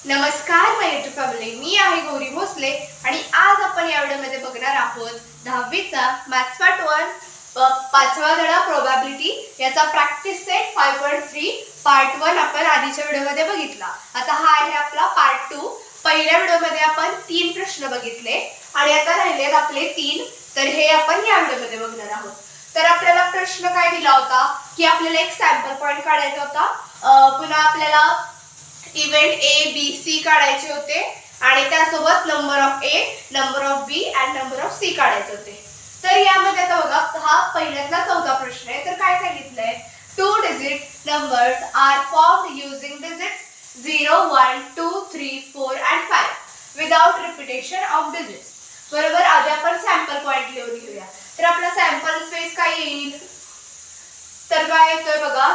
नमस्कार माय YouTube family, मी आहे गौरी भोसले आणि आज आपण या व्हिडिओमध्ये बघणार आहोत 10वीचा मॅथ्स पार्ट 1 पाचवा धडा प्रोबॅबिलिटी याचा प्रॅक्टिस सेट 5.3 पार्ट 1 आपण आधीच्या व्हिडिओमध्ये बघितला. आता हा आहे आपला पार्ट 2. पहिल्या व्हिडिओमध्ये आपण 3 प्रश्न बघितले आणि आता राहिलेत आपले 3, तर हे आपण या व्हिडिओमध्ये बघणार आहोत. तर आपल्याला प्रश्न काय दिला होता की आपल्याला एक सॅम्पल पॉइंट काढायचा होता, पुन्हा आपल्याला इव्हेंट ए बी सी काढायचे होते आणि त्यासोबत number of A, number of B and number of C काढायचे होते. तर यामध्ये आता बघा, हा पहिल्यातला चौथा प्रश्न आहे. तर काय सांगितलंय, 2 digit numbers are formed using digits 0 1 2 3 4 and 5 without repetition of digits. बरोबर. आधी आपण सॅम्पल पॉइंट लिहून घेऊया. तर आपला सॅम्पल स्पेस काय येईल, तर काय येतोय बघा,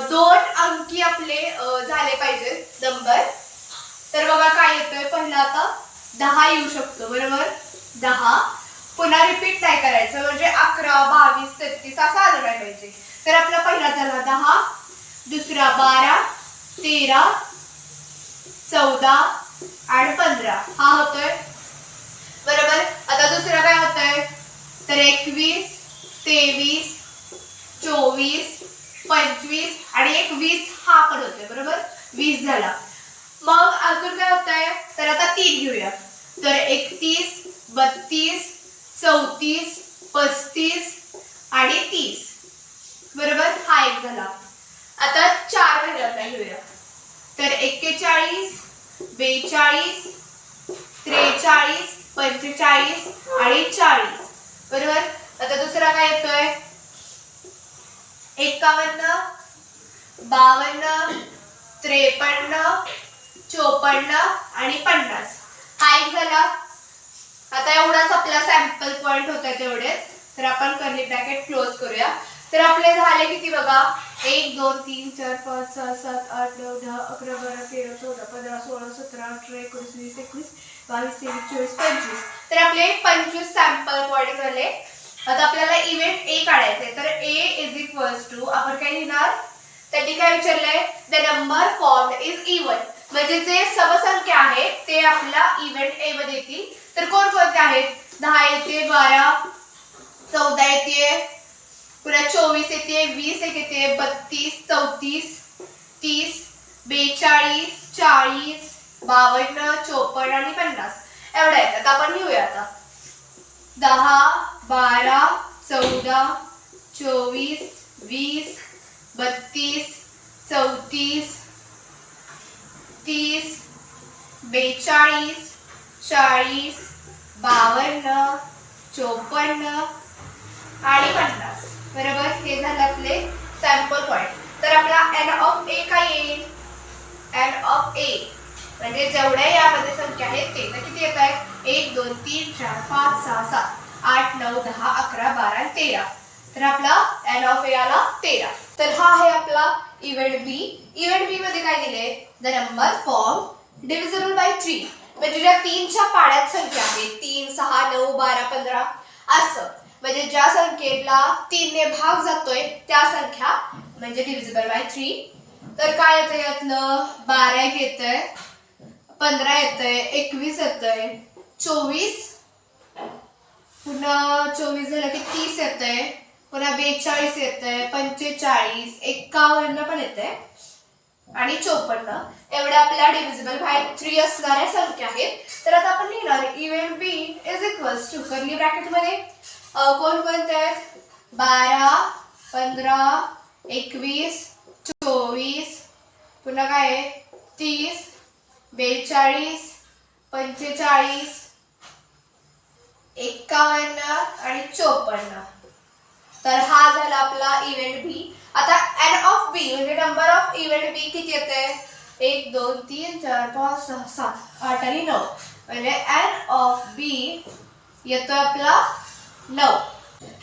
2 अंकी आपले झाले पाहिजे नंबर. तर बघा काय येतोय, पहिला आता 10 येऊ शकतो. बरोबर, 10. पुन्हा रिपीट नाही करायचं, म्हणजे 11 22 33 असं आलं नाही पाहिजे. तर आपला पहिला झाला 10, दुसरा 12 13 14 आणि 15 हा होतोय. बरोबर. आता दुसरा काय होतोय, तर 21 23 24 25 आणि 20 हा पण होतोय. बरोबर, 20 झाला. मग अजून काय होतंय, तर आता 3 घेऊया. तर 31 32 34 35 आणि 30. बरोबर, हा एक झाला. आता 4 वेगळ्या घेऊया. तर 41 42 43 45 आणि 40. बरोबर. आता दुसरा काय येतोय, 51 52 53 54 आणि 50 हा एक झाला. आता एवढाच आपला सॅम्पल पॉइंट होता तेवढेच. तर आपण कर्ली ब्रॅकेट क्लोज करूया. तर आपले झाले किती बघा, 1 2 3 4 5 6 7 8 9 10 11 12 13 14 15 16 17 18 19 20 21 22 23 24 25. तर आपले 25 सॅम्पल पॉइंट झाले. आता आपल्याला इव्हेंट ए काढायचे. तर ए इज इक्वल्स टू आपण काय लिहिणार, त्यांनी काय विचारलंय, the number formed is even, म्हणजे जे सबसंख्या आहेत ते आपल्या इव्हेंट ए मध्ये येतील. तर कोणकोणते आहेत, 10 येते, 12 14 येते, पुन्हा 24 येते, 20 येते, 32 34 30 42 40 52 54 आणि 50 एवढ्या येतात. आपण लिहूया आता 10 12 14 24 20 32 34 30 42 40 52 54 आणि 50. बरोबर, हे झालं आपले सॅम्पल पॉइंट. तर आपला एन ऑफ ए काय येईल, एन ऑफ ए म्हणजे जेवढ्या यामध्ये संख्या आहेत ते. तर किती येत आहेत, 1 2 3 4 5 6 7 8 9 10 11 12 13. तर आपला एन ऑफ ए आला 13. तर हा आहे आपला इव्हेंट बी. इव्हेंट बी मध्ये काय दिले, the number form divisible by 3, म्हणजे ज्या 3च्या पाड्यात संख्या आहेत, 3 6 9 12 15 असं, म्हणजे ज्या संख्येला 3 ने भाग जातोय त्या संख्या म्हणजे डिव्हिजिबल बाय 3. तर काय येतंय यातनं, 12 येतंय, 15 येतंय, 21 येतंय, 24 पुन्हा 24 झालं की 30 येतंय, पुन्हा 42 येतंय, 45 51 पण येतंय आणि 54. एवढ्या आपल्या डिव्हिजिबल बाय 3 असणाऱ्या संख्या आहेत. तर आता आपण लिहिणार event B is equals to curly bracket मध्ये कोणकोणते आहेत, 12 15 21 24 पुन्हा काय आहे, 30 42 45 51 आणि 54. तर हा झाला आपला इव्हेंट बी. आता एन ऑफ बी म्हणजे नंबर ऑफ इव्हेंट बी किती येते, 1 2 3 4 5 6 7 8 आणि 9, म्हणजे एन ऑफ बी येतोय आपला 9.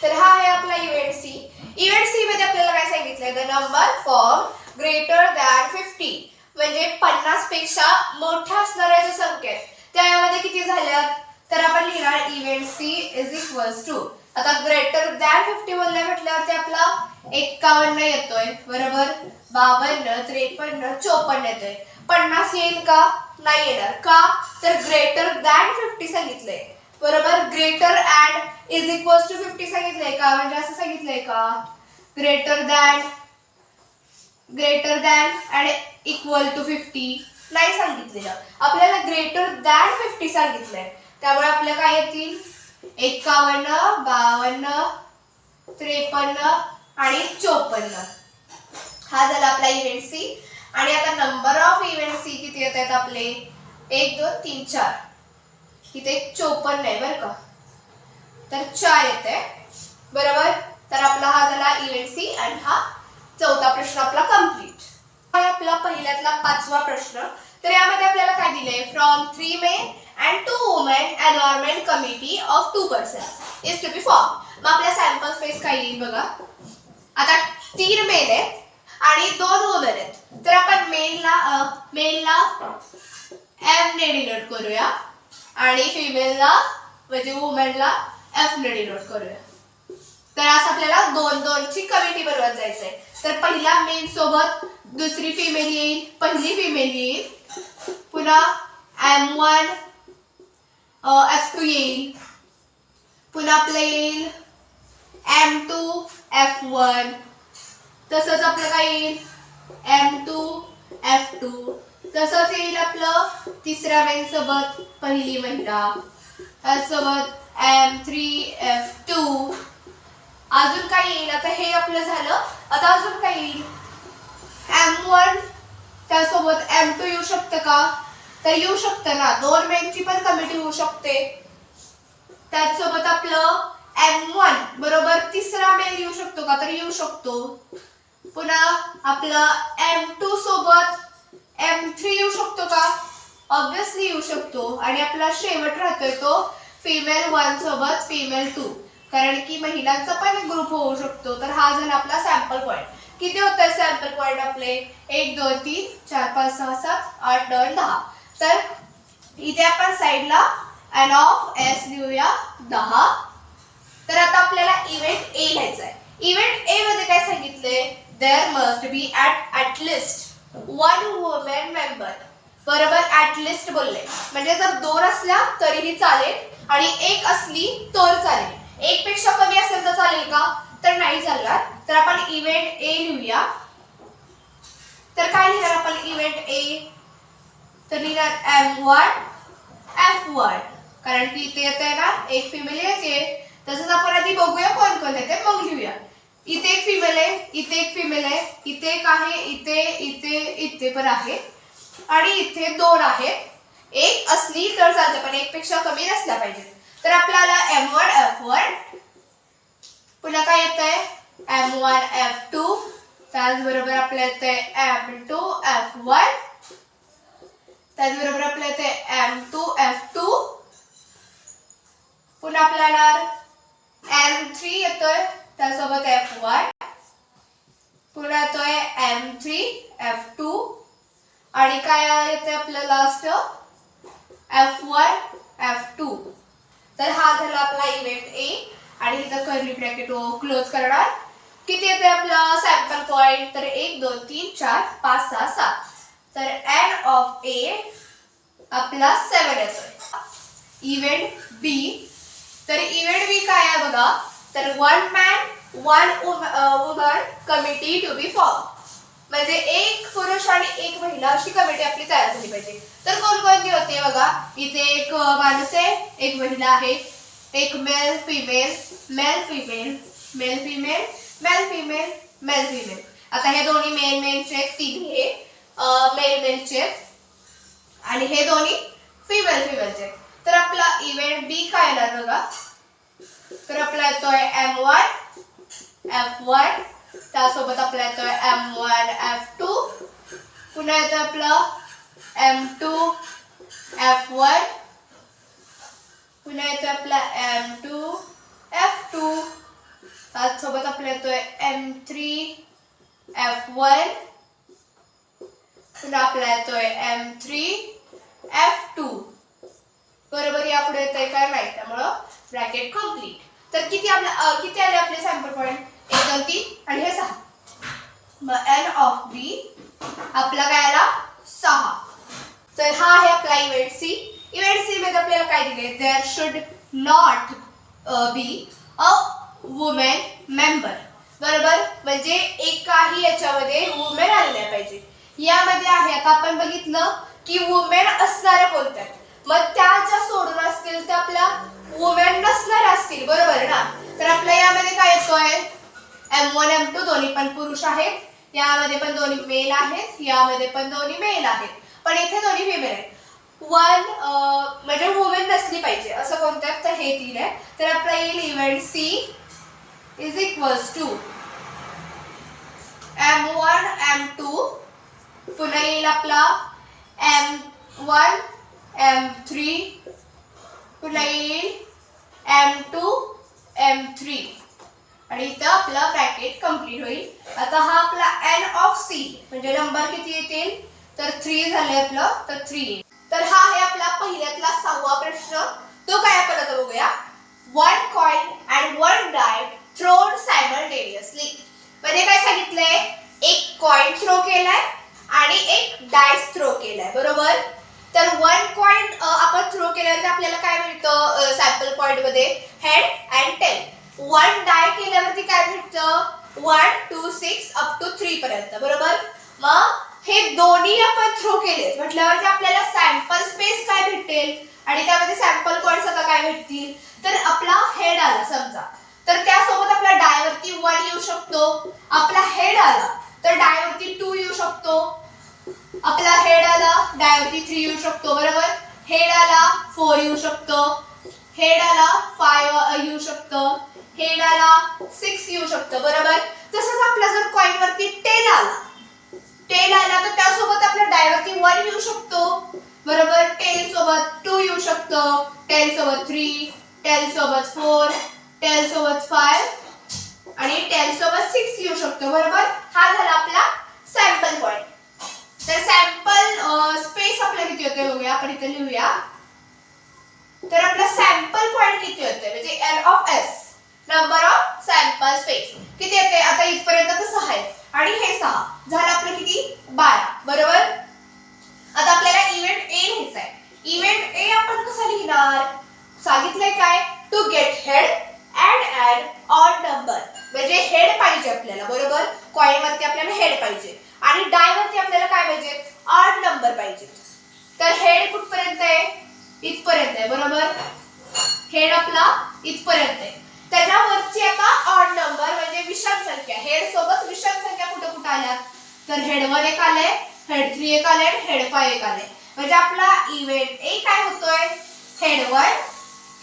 तर हा आहे आपला इव्हेंट सी. इव्हेंट सी मध्ये आपल्याला काय सांगितलंय, the number form greater than 50, म्हणजे 50 पेक्षा मोठ्या असणाऱ्या ज्या संख्या आहेत त्या यामध्ये किती झाल्या. तर आपण लिहिणार event C is equals to आता ग्रेटर दॅन 50 बोलल्या म्हटल्यावरती आपला 51 येतोय बरोबर, 52, 53, 54 येतोय. 50 येईल का? नाही येणार. का? तर ग्रेटर दॅन 50 सांगितलंय बरोबर. Greater and is equals to 50 सांगितलंय का, म्हणजे असं सांगितलंय का greater than and equal to 50 नाही सांगितलेलं. आपल्याला ग्रेटर दॅन 50 सांगितलंय, त्यामुळे आपल्या काय येतील 51, 52, 53 आणि 54. हा झाला आपला इव्हेंट सी. आणि आता नंबर ऑफ इव्हेंट सी किती येत आहेत आपले 1 2 3 4. इथे 54 आहे बरं का, तर 4 येते बरोबर. तर आपला हा झाला इव्हेंट सी आणि हा चौथा प्रश्न आपला कंप्लीट. हा आपला पहिल्यातला 5वा प्रश्न. तर यामध्ये आपल्याला काय दिलंय, from 3 men and 2 women environment committee of 2 persons is to be form. मग आपल्या सॅम्पल स्पेस काय येईल बघा. आता 3 मेन आहेत आणि 2 वुमेन आहेत, तर आपण मेलला एम ने डिनोट करूया आणि फिमेलला म्हणजे वुमेनला एफ ने डिनोट करूया. तर असं आपल्याला 2-2 ची कमिटी बनवत जायचंय. तर पहिला मेन सोबत दुसरी फिमेल येईल, पहिली फिमेल येईल, पुन्हा M1 F2 येईल, पुन्हा आपलं येईल M2 F1, तसंच आपलं काय येईल M2 F2, तसंच येईल आपलं तिसऱ्या मेन सोबत पहिली महिला, त्यासोबत M3 F2. अजून काय येईल, आता हे आपलं झालं. आता अजून काय येईल M1 त्यासोबत M2 येऊ शकतं का, तर येऊ शकतं ना, 2 मेनची पण कमिटी होऊ शकते. त्यासोबत आपलं M1 बरोबर तिसरा मेन येऊ शकतो का, तर येऊ शकतो. पुन्हा आपलं M2 सोबत M3 येऊ शकतो का, ऑब्विसली येऊ शकतो. आणि आपला शेवट राहतोय तो फिमेल 1 सोबत फिमेल 2, कारण की महिलांचा पण ग्रुप होऊ शकतो. तर हा झाला आपला सॅम्पल पॉइंट. किती होत आहे सॅम्पल पॉइंट आपले 1 2 3 4 5 6 7 8 9 10. तर इथे आपण साइडला एन ऑफ एस लिहूया 10. तर आता आपल्याला इव्हेंट ए लिहायचा आहे. इव्हेंट ए मध्ये काय सांगितले, there must be at least 1 women member बरोबर. ॲट लिस्ट बोलले म्हणजे जर 2 असल्या तरीही चालेल आणि 1 असली तर चालेल. 1 पेक्षा कमी असेल तर चालेल का, तर नाही चालणार. तर आपण इव्हेंट ए लिहूया. तर काय लिहिणार आपण इव्हेंट ए, तर लिहिणार M1 F1, कारण की इथे येते ना एक फिमेल येते. तसंच आपण आधी बघूया कोण कोण येते मग लिहूया. इथे एक फिमेल आहे, इथे एक फिमेल आहे, इथे एक आहे, इथे इथे इथे पण आहे आणि इथे 2 आहेत. 1 असली तर चालते पण 1 पेक्षा कमी नसल्या पाहिजे. तर आपल्याला M1 F1, पुन्हा काय येतंय M1 F2, त्याचबरोबर आपल्या येतंय M2 F1, त्याचबरोबर आपल्या येते M2 F2, पुन्हा आपल्याला M3 येतोय त्यासोबत F1, पुन्हा येतोय M3 F2 आणि काय येते आपलं लास्ट F1 F2. तर हा झाला आपला इव्हेंट ए आणि इथं कर्ली ब्रॅकेट क्लोज करणार. किती येते आपला सॅम्पल पॉइंट, तर 1 2 3 4 5 6 7. तर एन ऑफ ए आपला 7 येतोय. इव्हेंट बी, तर इव्हेंट बी काय आहे बघा, तर 1 man 1 woman committee to be form, म्हणजे 1 पुरुष आणि 1 महिला अशी कमिटी आपली तयार झाली पाहिजे. तर कोणकोणती होते बघा, इथे 1 माणूस आहे, 1 महिला आहे, 1 male female, male female, male female, male female, male female. आता हे दोन्ही मेल मेलचे 3 हे मेल मेलचे आणि हे दोन्ही फिमेल फिमेलचे. तर आपला इव्हेंट बी काय येणार बघा, तर आपला येतोय M1 F1, त्यासोबत आपला येतोय M1 F2, पुन्हा येतोय आपलं M2 F1, पुन्हा येतोय आपला M2 F2, त्यासोबत आपला येतोय M3 F1, पुन्हा आपला येतोय M3 F2 बरोबर. यापुढे येतंय काय नाही, त्यामुळं ब्रॅकेट कम्प्लीट. तर किती आले आपले सॅम्पल पॉइंट 1 2 3 आणि हे 6. मग n ऑफ बी आपला काय आला 6. तर हा आहे आपला इव्हेंट सी. इव्हेंट सी मध्ये आपल्याला काय दिले, there should not be a women member. बरोबर, म्हणजे एकाही याच्यामध्ये वुमेन आले नाही पाहिजे. यामध्ये आहे, आता आपण बघितलं की वुमेन असणाऱ्या कोणत्या, मग त्या ज्या सोडून असतील त्या आपल्या वुमेन नसणाऱ्या असतील. बरोबर ना. तर आपल्या यामध्ये काय येतोय, M1 M2 दोन्ही पण पुरुष आहेत, यामध्ये पण दोन्ही मेल आहेत, यामध्ये पण दोन्ही मेल आहेत, पण इथे दोन्ही फिमेल आहेत. म्हणजे वुमेन नसली पाहिजे असं कोणत्या, तर हे 3 आहे. तर आपला येईल event C is equals to M1 M2, पुन्हा येईल आपला M1 M3, पुन्हा येईल M2 M3 आणि इथं आपला ब्रॅकेट कंप्लीट होईल. आता हा आपला n ऑफ c म्हणजे नंबर किती येतील, तर 3 झाले आपलं, तर 3 येईल. तर हा आहे आपला पहिल्यातला 6वा प्रश्न. तो काय आपण आता बघूया. 1 coin and 1 die thrown simultaneously. म्हणजे काय सांगितलंय, एक कॉइन थ्रो केलाय आणि एक डाइस थ्रो केलाय. बरोबर, तर 1 कॉइन आपण थ्रो केल्यावर आपल्याला काय मिळतं सॅम्पल पॉइंट मध्ये, हेड अँड टेल. 1 डाय केल्यावरती काय भेटतं, 1 2 6 अप टू 3 पर्यंत. बरोबर, मग हे दोन्ही आपण थ्रो केले म्हटल्यावरती आपल्याला सॅम्पल स्पेस काय भेटेल आणि त्यामध्ये सॅम्पल पॉइंट्स आता काय भेटतील, तर आपला हेड आला समजा, तर त्यासोबत आपल्या डायवरती 1 येऊ शकतो. आपला हेड आला तर डायवरती 2 येऊ शकतो. आपला हेड आला डायवरती 3 येऊ शकतो. बरोबर, हेड आला 4 येऊ शकतो, हेड आला 5 येऊ शकतो, हेड आला 6 येऊ शकतो. बरोबर, तसंच आपला जर कॉइन वरती टेल आला तर त्यासोबत आपल्या डायवरती 1 येऊ शकतो. बरोबर, टेल सोबत 2 येऊ शकतो, टेल सोबत 3, टेल सोबत 4, टेल सोबत 5 आणि टेल सोबत 6 येऊ शकतो. बरोबर, हा झाला आपला सॅम्पल पॉइंट. तर सॅम्पल स्पेस आपला किती होते बघूया, आपण इथे लिहूया. तर आपला सॅम्पल पॉइंट किती होते, म्हणजे n of s, number of sample space किती येते. आता इथपर्यंत तर 6 आहे आणि हे 6 झालं आपलं किती 12. बरोबर, आता आपल्याला इव्हेंट ए लिहायचा आहे. इव्हेंट ए आपण कसं लिहिणार, सांगितलंय काय, to get head and add odd number, म्हणजे हेड पाहिजे आपल्याला. बरोबर, कॉइन वरती आपल्याला हेड पाहिजे आणि डाय वरती आपल्याला काय पाहिजे, ऑड नंबर पाहिजे. तर हेड कुठपर्यंत आहे, इथपर्यंत आहे. बरोबर, हेड आपला इथपर्यंत आहे. त्याच्यावरची आता ऑड नंबर म्हणजे विषम संख्या, हेड सोबत विषम संख्या कुठं कुठं आल्या, तर हेड 1 एक आले, हेड 3 एक आले, हेड 5 एक आले. म्हणजे आपला इव्हेंट ए काय होतोय, हेड 1,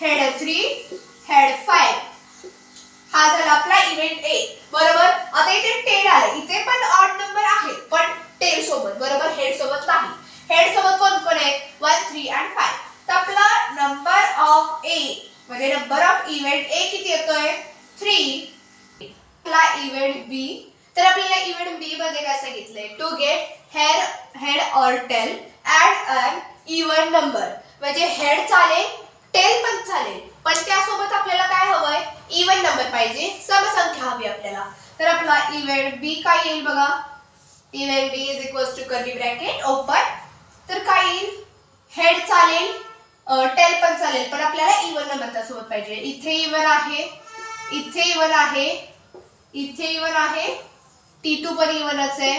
हेड 3, हेड 5. हा झाला आपला इव्हेंट ए. बरोबर, आता इथे टेल आले, इथे पण ऑड नंबर आहे पण टेल सोबत. बरोबर, हेड सोबत नाही. हेड सोबत कोण कोण आहे, 1 3 आणि 5. तर आपला नंबर ऑफ ए म्हणजे नंबर ऑफ इव्हेंट ए किती येतोय, 3. आपला इव्हेंट बी, तर आपल्याला इव्हेंट बी मध्ये काय सांगितलंय, to get head or tail add an even number. म्हणजे हेड चालेल, टेल पण चालेल, पण त्यासोबत आपल्याला काय हवंय, इव्हन नंबर पाहिजे, समसंख्या हवी आपल्याला. तर आपला इव्हेंट बी काय येईल बघा, event B is equals to curly bracket open. तर काय येईल, हेड चालेल, टेल पण चालेल, पण आपल्याला इव्हन नंबर त्यासोबत पाहिजे. इथे इव्हन आहे, इथे इव्हन आहे, इथे इव्हन आहे, T2 पण इव्हनच आहे,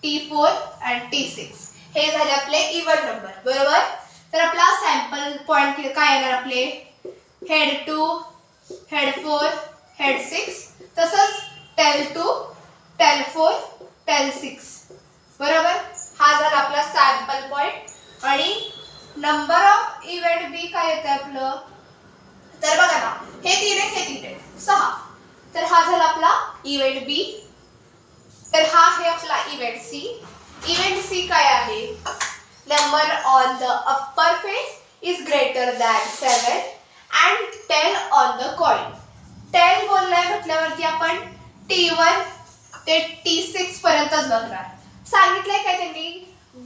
T4 आणि T6 हे झाले आपले इव्हन नंबर. बरोबर, तर आपला सॅम्पल पॉइंट काय येणार आपले, हेड 2, हेड 4, हेड 6, तसंच टेल 2, टेल 4, टेल 6. बरोबर, हा झाला आपला सॅम्पल पॉइंट. आणि नंबर ऑफ इव्हेंट बी काय येते आपलं, तर बघा ना, हे 3 आहे, हे 3 आहे, 6. तर हा झाला आपला इव्हेंट बी. तर हा आहे आपला इव्हेंट सी. इव्हेंट सी काय आहे, number on the upper face is greater than 7 and tail on the coin. Tail बोललाय म्हटल्यावरती आपण T1 ते T6 पर्यंतच बघणार. सांगितलंय काय त्यांनी,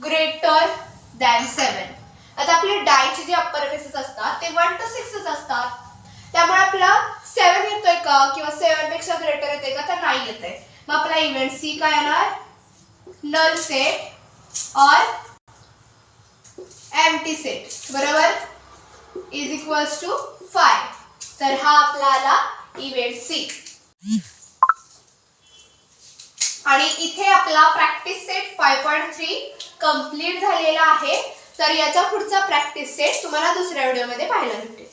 ग्रेटर दॅन 7. आता आपले डायचे जे अप्पर फेसेस असतात ते 1 to 6 असतात. त्यामुळे आपला 7 येतोय का किंवा 7 पेक्षा ग्रेटर येतोय का तर नाही येतोय. मग आपला इव्हेंट सी काय येणार नल सेट और एम्प्टी सेट बरोबर इज इक्वल्स टू 5. तर हा आपला आला इव्हेंट सी. आणि इथे आपला प्रॅक्टिस सेट 5.3 कंप्लीट झालेला आहे. तर याच्या पुढचा प्रॅक्टिस सेट तुम्हाला दुसऱ्या व्हिडिओमध्ये पाहायला भेटेल.